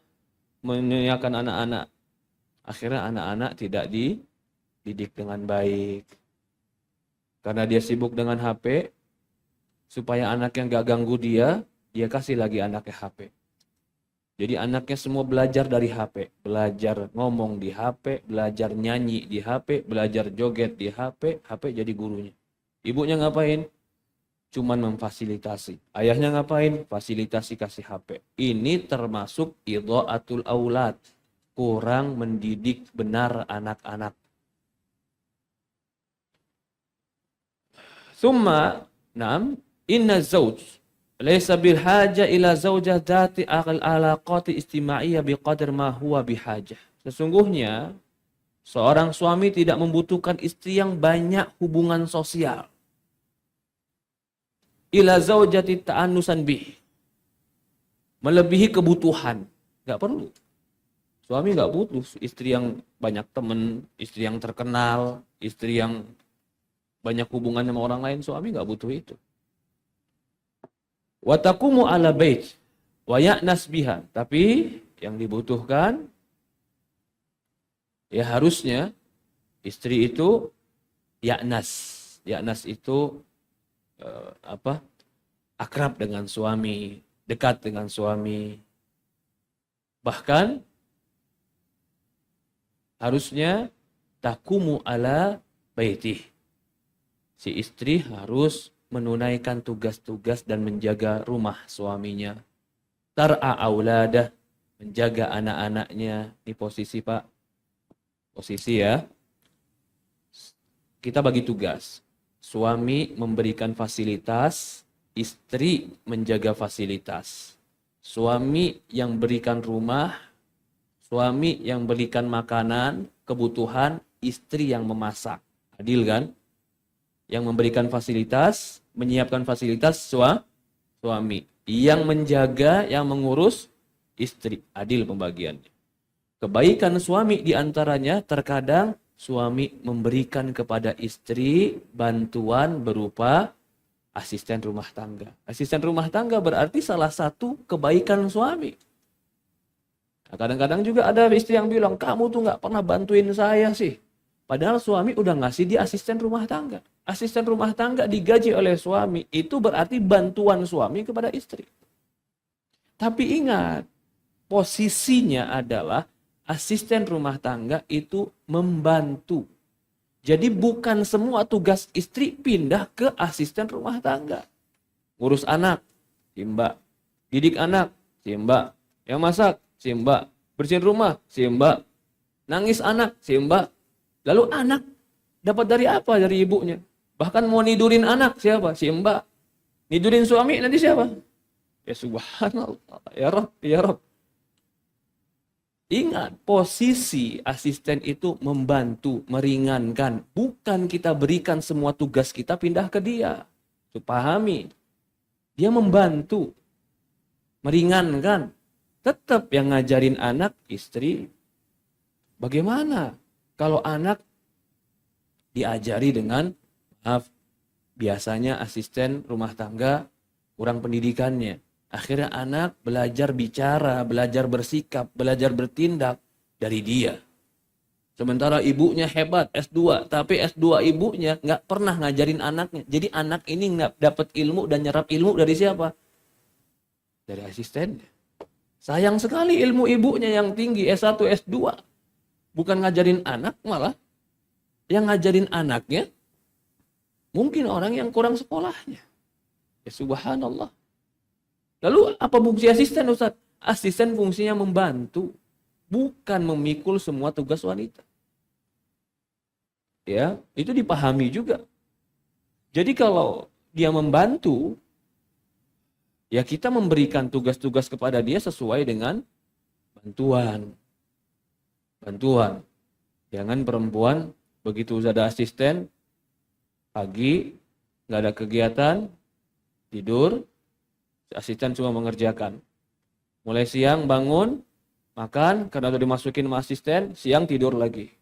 menyiakan anak-anak? Akhirnya anak-anak tidak dididik dengan baik. Karena dia sibuk dengan HP, supaya anaknya nggak ganggu dia kasih lagi anaknya HP. Jadi anaknya semua belajar dari HP. Belajar ngomong di HP, belajar nyanyi di HP, belajar joget di HP, HP jadi gurunya. Ibunya ngapain? Cuman memfasilitasi. Ayahnya ngapain? Fasilitasi kasih HP. Ini termasuk idha'atul aulad. Kurang mendidik benar anak-anak. Summa, naam, inna zawj laysa bil haja ila zawjah dhati alaqati istima'iyah biqadar ma huwa bihajah. Sesungguhnya seorang suami tidak membutuhkan istri yang banyak hubungan sosial. Ila zaujati ta'annusan bih. Melebihi kebutuhan. Enggak perlu. Suami enggak butuh istri yang banyak teman, istri yang terkenal, istri yang banyak hubungan sama orang lain. Suami enggak butuh itu. Wa taqumu ala bait wa ya'nas biha. Tapi yang dibutuhkan ya harusnya istri itu ya'nas. Ya'nas itu akrab dengan suami, dekat dengan suami. Bahkan harusnya taqumu ala baitih. Si istri harus menunaikan tugas-tugas dan menjaga rumah suaminya. Tar'a auladah, menjaga anak-anaknya. Di posisi Pak. Posisi ya. Kita bagi tugas. Suami memberikan fasilitas, istri menjaga fasilitas. Suami yang berikan rumah, suami yang berikan makanan, kebutuhan, istri yang memasak. Adil kan? Yang memberikan fasilitas, menyiapkan fasilitas suami. Yang menjaga, yang mengurus istri. Adil pembagiannya. Kebaikan suami diantaranya terkadang suami memberikan kepada istri bantuan berupa asisten rumah tangga. Asisten rumah tangga berarti salah satu kebaikan suami. Nah, kadang-kadang juga ada istri yang bilang, kamu tuh gak pernah bantuin saya sih. Padahal suami udah ngasih dia asisten rumah tangga. Asisten rumah tangga digaji oleh suami, itu berarti bantuan suami kepada istri. Tapi ingat, posisinya adalah asisten rumah tangga itu membantu. Jadi bukan semua tugas istri pindah ke asisten rumah tangga. Ngurus anak, si mbak. Didik anak, si mbak. Yang masak, si mbak. Bersihin rumah, si mbak. Nangis anak, si mbak. Lalu anak dapat dari apa? Dari ibunya. Bahkan mau nidurin anak, siapa? Si mbak. Nidurin suami, nanti siapa? Ya subhanallah, ya Rabb, ya Rabb. Ingat, posisi asisten itu membantu, meringankan. Bukan kita berikan semua tugas kita pindah ke dia. Itu pahami. Dia membantu, meringankan. Tetap yang ngajarin anak, istri. Bagaimana kalau anak diajari dengan, maaf, biasanya asisten rumah tangga kurang pendidikannya. Akhirnya anak belajar bicara, belajar bersikap, belajar bertindak dari dia. Sementara ibunya hebat, S2. Tapi S2 ibunya nggak pernah ngajarin anaknya. Jadi anak ini nggak dapat ilmu dan nyerap ilmu dari siapa? Dari asistennya. Sayang sekali ilmu ibunya yang tinggi, S1, S2. Bukan ngajarin anak, malah yang ngajarin anaknya mungkin orang yang kurang sekolahnya. Ya subhanallah. Lalu apa fungsi asisten, Ustaz? Asisten fungsinya membantu, bukan memikul semua tugas wanita. Ya, itu dipahami juga. Jadi kalau dia membantu, ya kita memberikan tugas-tugas kepada dia sesuai dengan bantuan. Bantuan. Jangan perempuan begitu ada asisten, pagi nggak ada kegiatan, tidur. Asisten cuma mengerjakan. Mulai siang bangun, makan, karena udah dimasukin sama asisten, siang tidur lagi.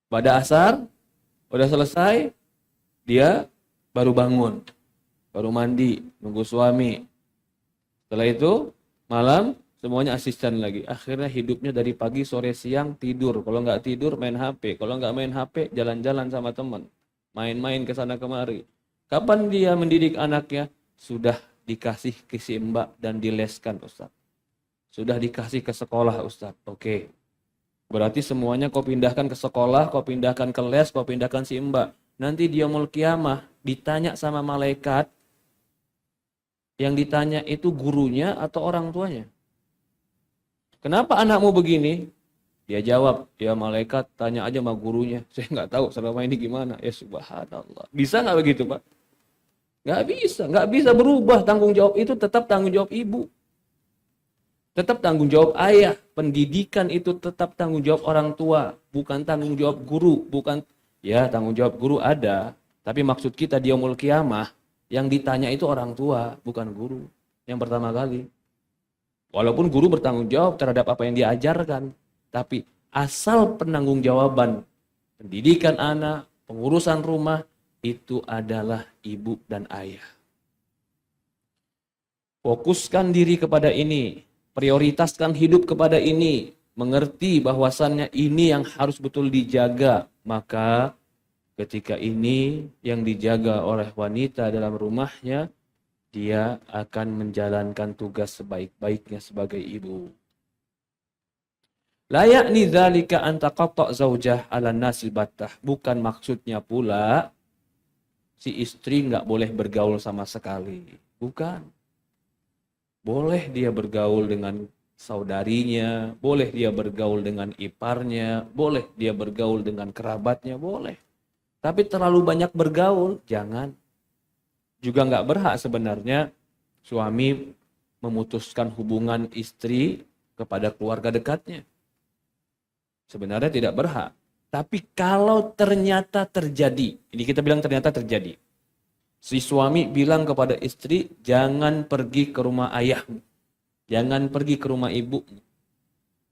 Pada asar, Udah selesai, dia baru bangun, baru mandi, nunggu suami. Setelah itu malam semuanya asisten lagi. Akhirnya hidupnya dari pagi, sore, siang tidur. Kalau nggak tidur main HP. Kalau nggak main HP jalan-jalan sama teman. Main-main ke sana kemari. Kapan dia mendidik anaknya? Sudah dikasih kesimba dan dileskan, Ustaz. Sudah dikasih ke sekolah, Ustaz. Oke. Berarti semuanya kau pindahkan ke sekolah, kau pindahkan ke les, kau pindahkan simba. Nanti di yaumul qiyamah ditanya sama malaikat. Yang ditanya itu gurunya atau orang tuanya? Kenapa anakmu begini? Dia jawab, ya malaikat tanya aja sama gurunya. Saya nggak tahu selama ini gimana. Ya subhanallah. Bisa nggak begitu, Pak? Nggak bisa berubah. Tanggung jawab itu tetap tanggung jawab ibu. Tetap tanggung jawab ayah. Pendidikan itu tetap tanggung jawab orang tua. Bukan tanggung jawab guru. Bukan, ya tanggung jawab guru ada. Tapi maksud kita di yaumul qiyamah, yang ditanya itu orang tua, bukan guru. Yang pertama kali. Walaupun guru bertanggung jawab terhadap apa yang diajarkan. Tapi asal penanggung-jawaban pendidikan anak, pengurusan rumah, itu adalah ibu dan ayah. Fokuskan diri kepada ini. Prioritaskan hidup kepada ini. Mengerti bahwasannya ini yang harus betul dijaga. Maka ketika ini yang dijaga oleh wanita dalam rumahnya, dia akan menjalankan tugas sebaik-baiknya sebagai ibu. La ya'ni dzalika an taqatta' zaujah 'ala nasil battah. Bukan maksudnya pula si istri enggak boleh bergaul sama sekali. Bukan. Boleh dia bergaul dengan saudarinya, boleh dia bergaul dengan iparnya, boleh dia bergaul dengan kerabatnya, boleh. Tapi terlalu banyak bergaul, jangan. Juga nggak berhak sebenarnya suami memutuskan hubungan istri kepada keluarga dekatnya. Sebenarnya tidak berhak. Tapi kalau ternyata terjadi, ini kita bilang ternyata terjadi. Si suami bilang kepada istri, jangan pergi ke rumah ayahmu. Jangan pergi ke rumah ibumu.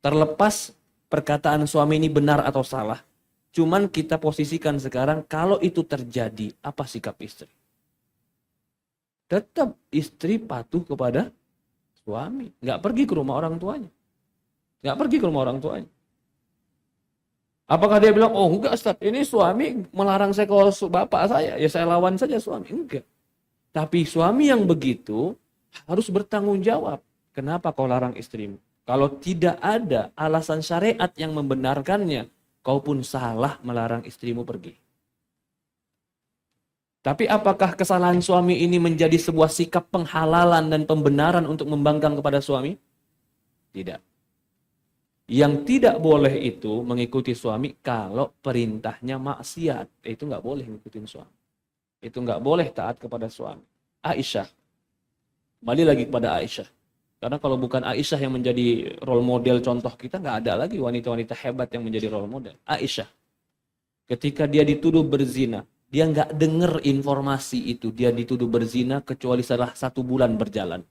Terlepas perkataan suami ini benar atau salah. Cuman kita posisikan sekarang, kalau itu terjadi, apa sikap istri? Tetap istri patuh kepada suami. Nggak pergi ke rumah orang tuanya. Nggak pergi ke rumah orang tuanya. Apakah dia bilang, oh enggak Ustaz, ini suami melarang saya ke bapak saya, ya saya lawan saja suami. Enggak. Tapi suami yang begitu harus bertanggung jawab. Kenapa kau larang istrimu? Kalau tidak ada alasan syariat yang membenarkannya, kau pun salah melarang istrimu pergi. Tapi apakah kesalahan suami ini menjadi sebuah sikap penghalalan dan pembenaran untuk membangkang kepada suami? Tidak. Yang tidak boleh itu mengikuti suami kalau perintahnya maksiat. Itu nggak boleh ngikutin suami. Itu nggak boleh taat kepada suami. Aisyah. Kembali lagi kepada Aisyah. Karena kalau bukan Aisyah yang menjadi role model contoh kita, nggak ada lagi wanita-wanita hebat yang menjadi role model. Aisyah. Ketika dia dituduh berzina, dia nggak dengar informasi itu. Dia dituduh berzina kecuali setelah 1 bulan berjalan.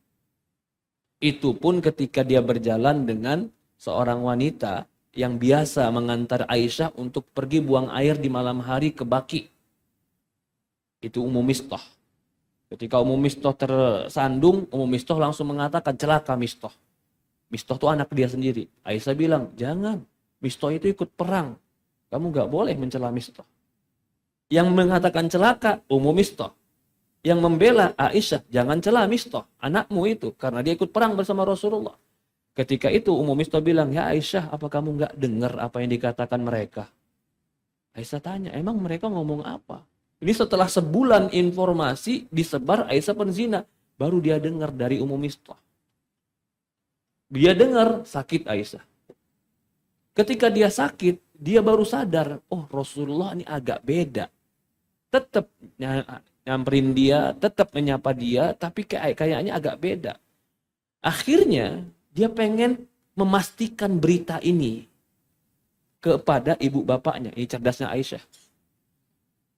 Itu pun ketika dia berjalan dengan seorang wanita yang biasa mengantar Aisyah untuk pergi buang air di malam hari ke Baki. Itu Ummu Mistah. Ketika Ummu Mistah tersandung, Ummu Mistah langsung mengatakan, celaka Mistah. Mistah itu anak dia sendiri. Aisyah bilang, jangan. Mistah itu ikut perang. Kamu nggak boleh mencela Mistah. Yang mengatakan celaka, Ummu Mistah. Yang membela Aisyah, jangan cela Mistah, anakmu itu, karena dia ikut perang bersama Rasulullah. Ketika itu Ummu Mistah bilang, ya Aisyah, apa kamu nggak dengar apa yang dikatakan mereka? Aisyah tanya, emang mereka ngomong apa? Ini setelah sebulan informasi disebar Aisyah penzina, baru dia dengar dari Ummu Mistah. Dia dengar sakit Aisyah. Ketika dia sakit, dia baru sadar, oh Rasulullah ini agak beda. Tetap nyamperin dia, tetap menyapa dia, tapi kayaknya agak beda. Akhirnya dia pengen memastikan berita ini kepada ibu bapaknya. Ini cerdasnya Aisyah.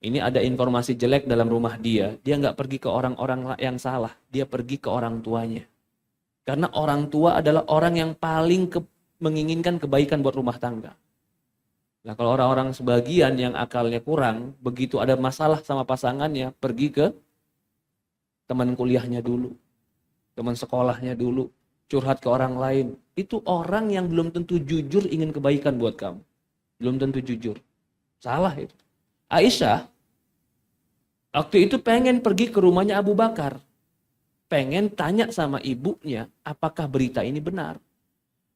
Ini ada informasi jelek dalam rumah dia. Dia nggak pergi ke orang-orang yang salah. Dia pergi ke orang tuanya. Karena orang tua adalah orang yang paling menginginkan kebaikan buat rumah tangga. Nah, kalau orang-orang sebagian yang akalnya kurang, begitu ada masalah sama pasangannya, pergi ke teman kuliahnya dulu, teman sekolahnya dulu, curhat ke orang lain. Itu orang yang belum tentu jujur ingin kebaikan buat kamu. Belum tentu jujur. Salah itu. Aisyah waktu itu pengen pergi ke rumahnya Abu Bakar. Pengen tanya sama ibunya, apakah berita ini benar.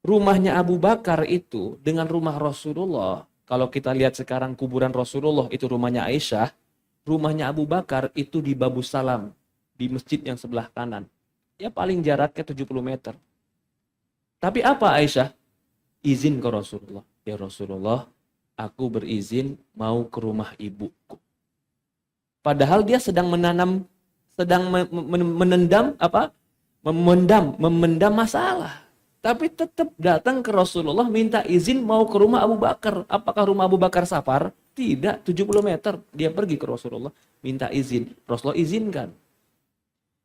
Rumahnya Abu Bakar itu dengan rumah Rasulullah, kalau kita lihat sekarang kuburan Rasulullah itu rumahnya Aisyah, rumahnya Abu Bakar itu di Babus Salam, di masjid yang sebelah kanan. Ya paling jaraknya 70 meter. Tapi apa Aisyah? Izin ke Rasulullah. Ya Rasulullah, aku berizin mau ke rumah ibuku. Padahal dia sedang memendam masalah. Tapi tetap datang ke Rasulullah minta izin mau ke rumah Abu Bakar. Apakah rumah Abu Bakar Safar? Tidak, 70 meter. Dia pergi ke Rasulullah minta izin. Rasulullah izinkan.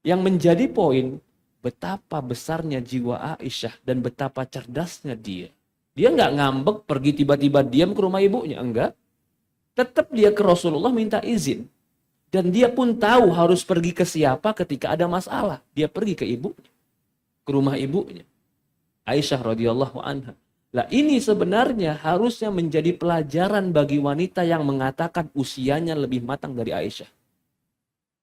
Yang menjadi poin, betapa besarnya jiwa Aisyah dan betapa cerdasnya dia. Dia nggak ngambek pergi tiba-tiba diam ke rumah ibunya, enggak. Tetap dia ke Rasulullah minta izin. Dan dia pun tahu harus pergi ke siapa ketika ada masalah. Dia pergi ke ibunya, ke rumah ibunya. Aisyah radhiyallahu anha. Lah ini sebenarnya harusnya menjadi pelajaran bagi wanita yang mengatakan usianya lebih matang dari Aisyah.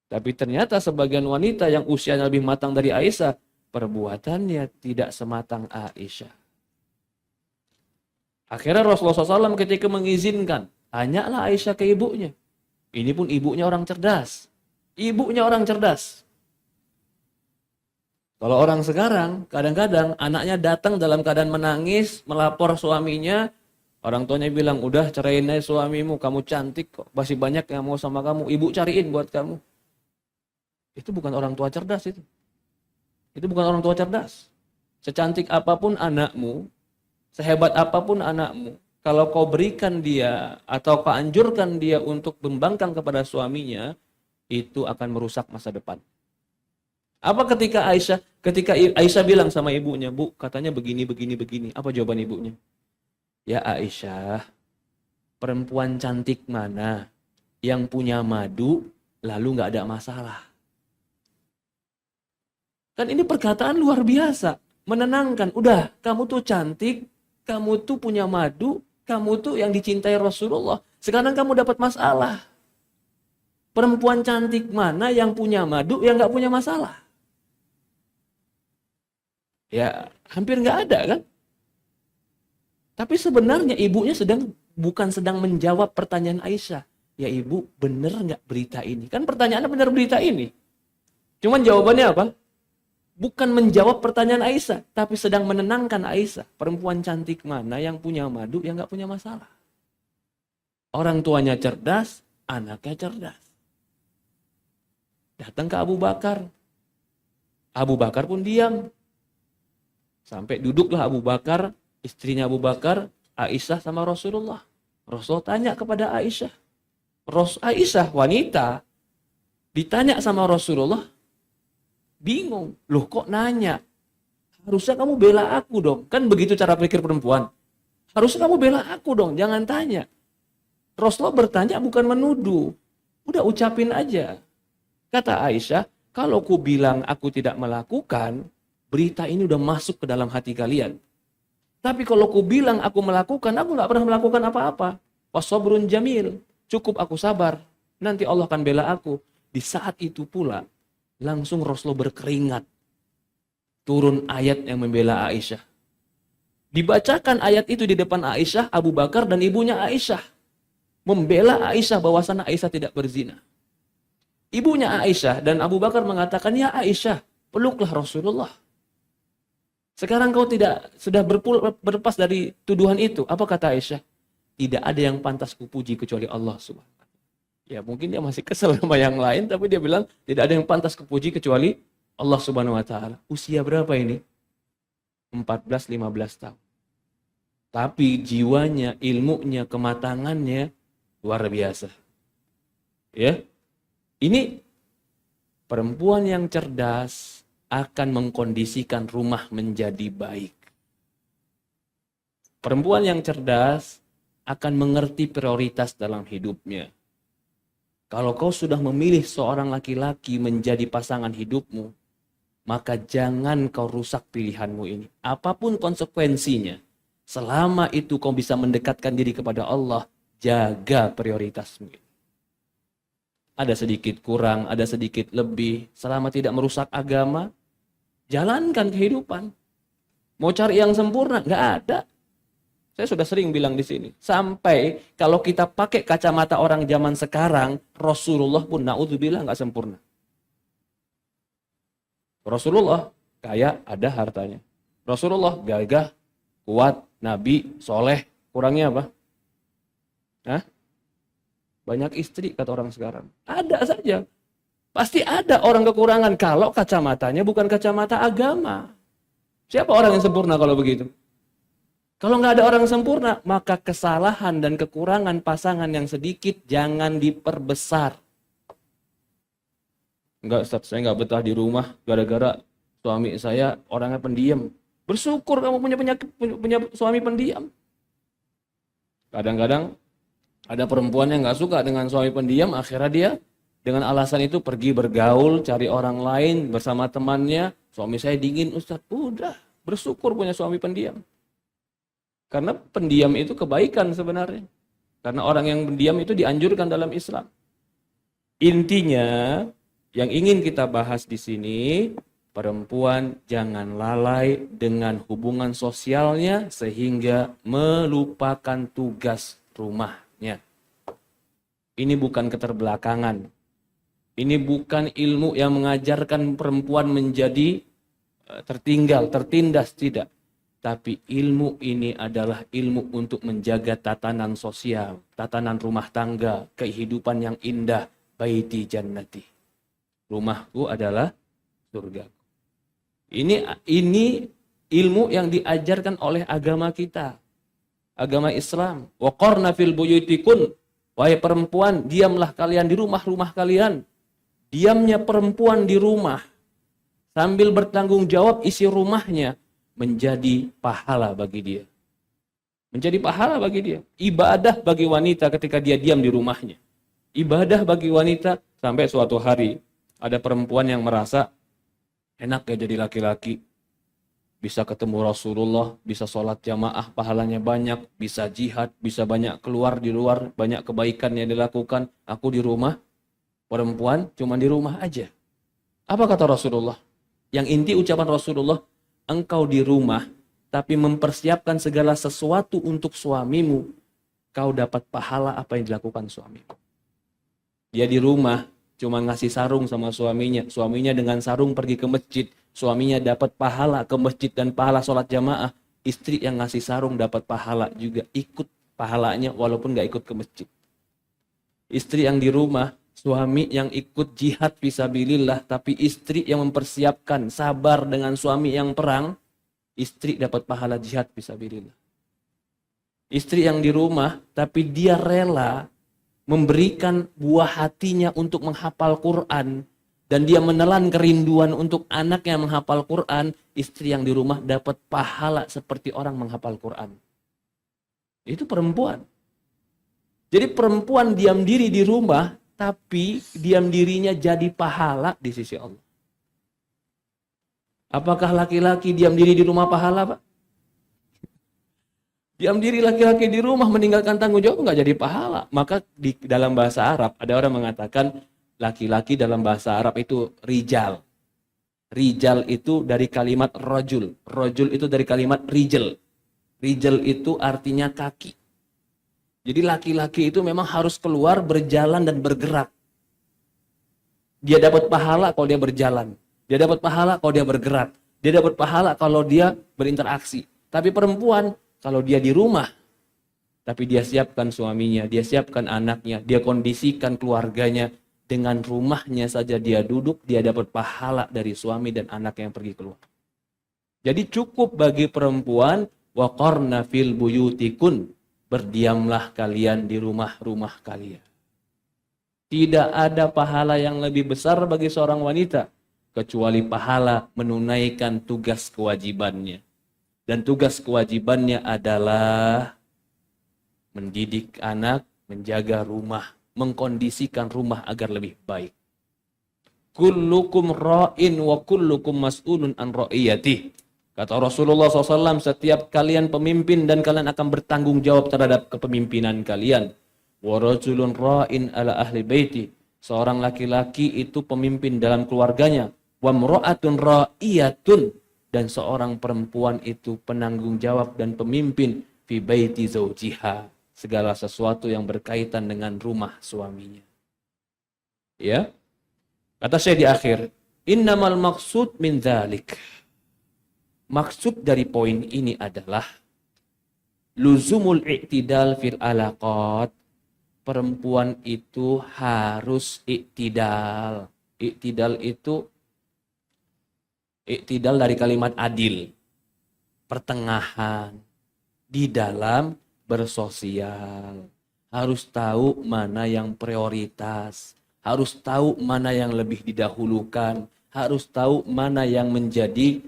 Tapi ternyata sebagian wanita yang usianya lebih matang dari Aisyah, perbuatannya tidak sematang Aisyah. Akhirnya Rasulullah SAW ketika mengizinkan, tanyalah Aisyah ke ibunya. Ini pun ibunya orang cerdas. Ibunya orang cerdas. Kalau orang sekarang, kadang-kadang anaknya datang dalam keadaan menangis, melapor suaminya, orang tuanya bilang, udah ceraiin aja suamimu, kamu cantik kok, masih banyak yang mau sama kamu, ibu cariin buat kamu. Itu bukan orang tua cerdas itu. Itu bukan orang tua cerdas. Secantik apapun anakmu, sehebat apapun anakmu, kalau kau berikan dia atau kau anjurkan dia untuk membangkang kepada suaminya, itu akan merusak masa depan. Apa ketika Aisyah bilang sama ibunya, Bu, katanya begini. Apa jawaban ibunya? Ya Aisyah, perempuan cantik mana yang punya madu lalu nggak ada masalah? Kan ini perkataan luar biasa, menenangkan. Udah, kamu tuh cantik, kamu tuh punya madu, kamu tuh yang dicintai Rasulullah. Sekarang kamu dapat masalah. Perempuan cantik mana yang punya madu yang nggak punya masalah? Ya, hampir nggak ada kan? Tapi sebenarnya ibunya bukan sedang menjawab pertanyaan Aisyah. Ya ibu, bener nggak berita ini? Kan pertanyaannya bener berita ini. Cuman jawabannya apa? Bukan menjawab pertanyaan Aisyah, tapi sedang menenangkan Aisyah. Perempuan cantik mana yang punya madu yang nggak punya masalah? Orang tuanya cerdas, anaknya cerdas. Datang ke Abu Bakar. Abu Bakar pun diam. Sampai duduklah Abu Bakar, istrinya Abu Bakar, Aisyah sama Rasulullah. Rasul tanya kepada Aisyah. Aisyah wanita ditanya sama Rasulullah, bingung. Loh kok nanya? Harusnya kamu bela aku dong. Kan begitu cara pikir perempuan. Harusnya kamu bela aku dong, jangan tanya. Rasulullah bertanya bukan menuduh. Udah ucapin aja. Kata Aisyah, kalau ku bilang aku tidak melakukan, berita ini udah masuk ke dalam hati kalian. Tapi kalau ku bilang aku melakukan, aku gak pernah melakukan apa-apa. Wasobrun jamil. Cukup aku sabar. Nanti Allah akan bela aku. Di saat itu pula, langsung Rasulullah berkeringat. Turun ayat yang membela Aisyah. Dibacakan ayat itu di depan Aisyah, Abu Bakar dan ibunya Aisyah. Membela Aisyah bahwasanya Aisyah tidak berzina. Ibunya Aisyah dan Abu Bakar mengatakan, ya Aisyah, peluklah Rasulullah. Sekarang kau sudah berlepas dari tuduhan itu. Apa kata Aisyah? Tidak ada yang pantas kupuji kecuali Allah Subhanahu wa ta'ala. Ya mungkin dia masih kesel sama yang lain, tapi dia bilang tidak ada yang pantas kupuji kecuali Allah Subhanahu wa ta'ala. Usia berapa ini? 14-15 tahun. Tapi jiwanya, ilmunya, kematangannya luar biasa. Ya. Ini perempuan yang cerdas akan mengkondisikan rumah menjadi baik. Perempuan yang cerdas akan mengerti prioritas dalam hidupnya. Kalau kau sudah memilih seorang laki-laki menjadi pasangan hidupmu, maka jangan kau rusak pilihanmu ini. Apapun konsekuensinya, selama itu kau bisa mendekatkan diri kepada Allah, jaga prioritasmu. Ada sedikit kurang, ada sedikit lebih, selama tidak merusak agama, jalankan kehidupan. Mau cari yang sempurna? Nggak ada. Saya sudah sering bilang di sini. Sampai kalau kita pakai kacamata orang zaman sekarang, Rasulullah pun naudzubillah nggak sempurna. Rasulullah kaya, ada hartanya. Rasulullah gagah, kuat, nabi, soleh. Kurangnya apa? Hah? Banyak istri kata orang sekarang. Ada saja. Pasti ada orang kekurangan kalau kacamatanya bukan kacamata agama. Siapa orang yang sempurna kalau begitu? Kalau nggak ada orang sempurna, maka kesalahan dan kekurangan pasangan yang sedikit jangan diperbesar. Enggak, Ustaz, saya nggak betah di rumah gara-gara suami saya orangnya pendiam. Bersyukur kamu punya suami pendiam. Kadang-kadang ada perempuan yang nggak suka dengan suami pendiam, akhirnya dia dengan alasan itu pergi bergaul, cari orang lain bersama temannya. Suami saya dingin, Ustaz. Udah, bersyukur punya suami pendiam. Karena pendiam itu kebaikan sebenarnya. Karena orang yang pendiam itu dianjurkan dalam Islam. Intinya, yang ingin kita bahas di sini, perempuan jangan lalai dengan hubungan sosialnya sehingga melupakan tugas rumahnya. Ini bukan keterbelakangan. Ini bukan ilmu yang mengajarkan perempuan menjadi tertinggal, tertindas, tidak. Tapi ilmu ini adalah ilmu untuk menjaga tatanan sosial, tatanan rumah tangga, kehidupan yang indah, baiti jannati. Rumahku adalah surgaku. Ini ilmu yang diajarkan oleh agama kita. Agama Islam. Waqarna fil buyutikun. Wahai perempuan, diamlah kalian di rumah-rumah kalian. Diamnya perempuan di rumah sambil bertanggung jawab isi rumahnya menjadi pahala bagi dia. Menjadi pahala bagi dia. Ibadah bagi wanita ketika dia diam di rumahnya. Ibadah bagi wanita sampai suatu hari ada perempuan yang merasa enak ya jadi laki-laki. Bisa ketemu Rasulullah, bisa sholat jamaah, pahalanya banyak, bisa jihad, bisa banyak keluar di luar, banyak kebaikan yang dilakukan. Aku di rumah, perempuan cuma di rumah aja. Apa kata Rasulullah? Yang inti ucapan Rasulullah, engkau di rumah, tapi mempersiapkan segala sesuatu untuk suamimu, kau dapat pahala apa yang dilakukan suamimu. Dia di rumah, cuma ngasih sarung sama suaminya. Suaminya dengan sarung pergi ke masjid. Suaminya dapat pahala ke masjid dan pahala sholat jamaah. Istri yang ngasih sarung dapat pahala juga. Ikut pahalanya walaupun gak ikut ke masjid. Istri yang di rumah, suami yang ikut jihad fisabilillah, tapi istri yang mempersiapkan sabar dengan suami yang perang, istri dapat pahala jihad fisabilillah. Istri yang di rumah, tapi dia rela memberikan buah hatinya untuk menghafal Quran, dan dia menelan kerinduan untuk anaknya menghafal Quran, istri yang di rumah dapat pahala seperti orang menghafal Quran. Itu perempuan. Jadi perempuan diam diri di rumah, tapi diam dirinya jadi pahala di sisi Allah. Apakah laki-laki diam diri di rumah pahala, Pak? Diam diri laki-laki di rumah meninggalkan tanggung jawab nggak jadi pahala. Maka di dalam bahasa Arab ada orang mengatakan laki-laki dalam bahasa Arab itu rijal. Rijal itu dari kalimat rajul. Rajul itu dari kalimat rijal. Rijal itu artinya kaki. Jadi laki-laki itu memang harus keluar berjalan dan bergerak. Dia dapat pahala kalau dia berjalan. Dia dapat pahala kalau dia bergerak. Dia dapat pahala kalau dia berinteraksi. Tapi perempuan, kalau dia di rumah, tapi dia siapkan suaminya, dia siapkan anaknya, dia kondisikan keluarganya, dengan rumahnya saja dia duduk, dia dapat pahala dari suami dan anak yang pergi keluar. Jadi cukup bagi perempuan, waqarna fil buyutikun, berdiamlah kalian di rumah-rumah kalian. Tidak ada pahala yang lebih besar bagi seorang wanita, kecuali pahala menunaikan tugas kewajibannya. Dan tugas kewajibannya adalah mendidik anak, menjaga rumah, mengkondisikan rumah agar lebih baik. Kullukum ra'in wa kullukum mas'ulun an ra'iyatih. Kata Rasulullah SAW, setiap kalian pemimpin dan kalian akan bertanggung jawab terhadap kepemimpinan kalian. Wa rajulun ra'in ala ahli baiti. Seorang laki-laki itu pemimpin dalam keluarganya. Wa mra'atun ra'iyatun. Dan seorang perempuan itu penanggung jawab dan pemimpin fi baiti zawjiha. Segala sesuatu yang berkaitan dengan rumah suaminya. Ya. Kata saya di akhir, innamal maksud min dzalik. Maksud dari poin ini adalah luzumul i'tidal fil alaqat. Perempuan itu harus i'tidal. I'tidal itu i'tidal dari kalimat adil. Pertengahan di dalam bersosial. Harus tahu mana yang prioritas. Harus tahu mana yang lebih didahulukan. Harus tahu mana yang menjadi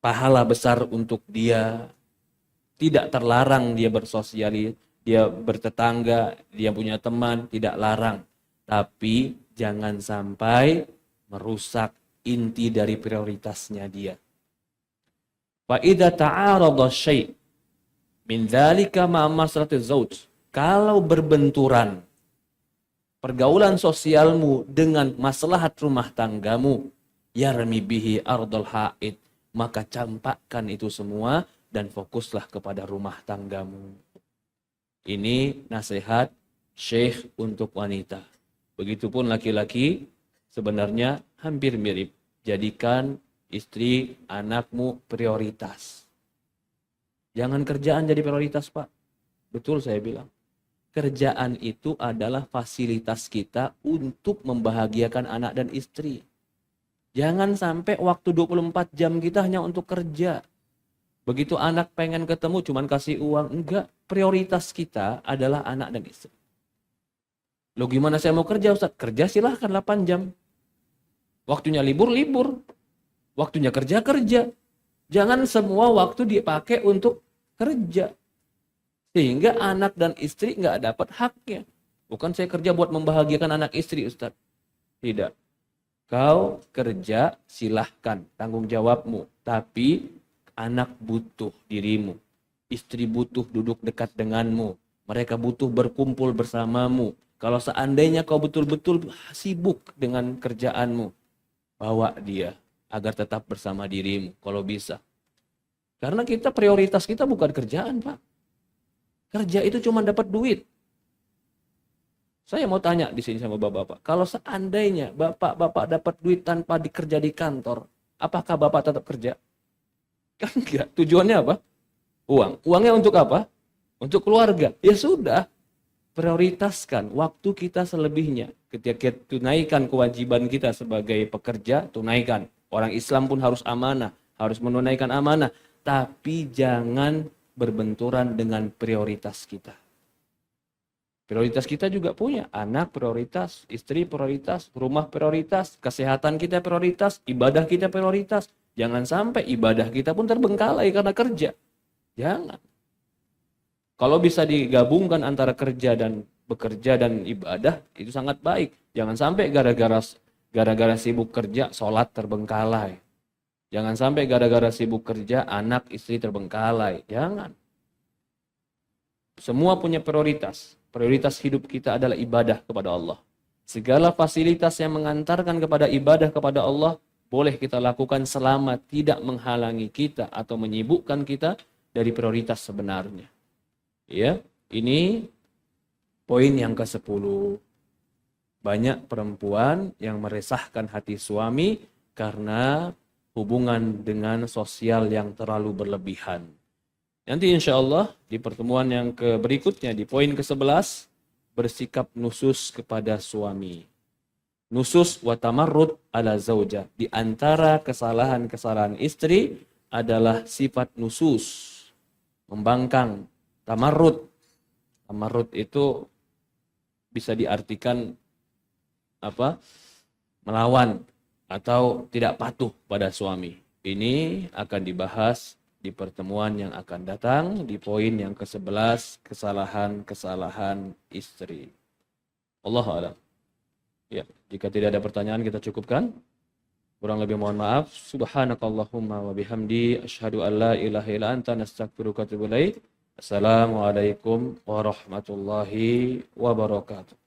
pahala besar untuk dia. Tidak terlarang dia bersosial, dia bertetangga, dia punya teman, tidak larang. Tapi jangan sampai merusak inti dari prioritasnya dia. Fa idza ta'arada syai' min dzalika ma'a maslahatiz zauj. Kalau berbenturan pergaulan sosialmu dengan maslahat rumah tanggamu, yarmi bihi ardal haid, maka campakkan itu semua dan fokuslah kepada rumah tanggamu. Ini nasihat Syekh untuk wanita. Begitupun laki-laki sebenarnya hampir mirip. Jadikan istri, anakmu prioritas. Jangan kerjaan jadi prioritas, Pak. Betul saya bilang. Kerjaan itu adalah fasilitas kita untuk membahagiakan anak dan istri. Jangan sampai waktu 24 jam kita hanya untuk kerja. Begitu anak pengen ketemu cuman kasih uang. Enggak, prioritas kita adalah anak dan istri. Loh gimana saya mau kerja Ustaz? Kerja silahkan 8 jam. Waktunya libur, libur. Waktunya kerja, kerja. Jangan semua waktu dipakai untuk kerja. Sehingga anak dan istri enggak dapat haknya. Bukan saya kerja buat membahagiakan anak istri Ustaz. Tidak. Kau kerja silahkan, tanggung jawabmu. Tapi anak butuh dirimu. Istri butuh duduk dekat denganmu. Mereka butuh berkumpul bersamamu. Kalau seandainya kau betul-betul sibuk dengan kerjaanmu, bawa dia agar tetap bersama dirimu kalau bisa. Karena prioritas kita bukan kerjaan, Pak. Kerja itu cuma dapat duit. Saya mau tanya di sini sama bapak-bapak. Kalau seandainya bapak-bapak dapat duit tanpa dikerja di kantor, apakah bapak tetap kerja? Kan enggak. Tujuannya apa? Uang. Uangnya untuk apa? Untuk keluarga. Ya sudah. Prioritaskan waktu kita selebihnya. Ketika kita tunaikan kewajiban kita sebagai pekerja, tunaikan. Orang Islam pun harus amanah. Harus menunaikan amanah. Tapi jangan berbenturan dengan prioritas kita. Prioritas kita juga punya, anak prioritas, istri prioritas, rumah prioritas, kesehatan kita prioritas, ibadah kita prioritas. Jangan sampai ibadah kita pun terbengkalai karena kerja. Jangan. Kalau bisa digabungkan antara kerja dan bekerja dan ibadah, itu sangat baik. Jangan sampai gara-gara sibuk kerja, sholat terbengkalai. Jangan sampai gara-gara sibuk kerja, anak, istri terbengkalai. Jangan. Semua punya prioritas. Prioritas hidup kita adalah ibadah kepada Allah. Segala fasilitas yang mengantarkan kepada ibadah kepada Allah, boleh kita lakukan selama tidak menghalangi kita atau menyibukkan kita dari prioritas sebenarnya. Ya, ini poin yang ke-10. Banyak perempuan yang meresahkan hati suami karena hubungan dengan sosial yang terlalu berlebihan. Nanti insya Allah di pertemuan yang berikutnya di poin ke-11 bersikap nusus kepada suami. Nusus wa tamarrud ala zauja. Di antara kesalahan-kesalahan istri adalah sifat nusus. Membangkang. Tamarrud. Tamarrud itu bisa diartikan melawan atau tidak patuh pada suami. Ini akan dibahas di pertemuan yang akan datang di poin yang ke-11, kesalahan-kesalahan istri. Allahu a'lam. Ya, jika tidak ada pertanyaan kita cukupkan. Kurang lebih mohon maaf. Subhanakallahumma wa bihamdi asyhadu an la ilaha illa anta nastaghfiruka wa atubu ilaik. Assalamualaikum warahmatullahi wabarakatuh.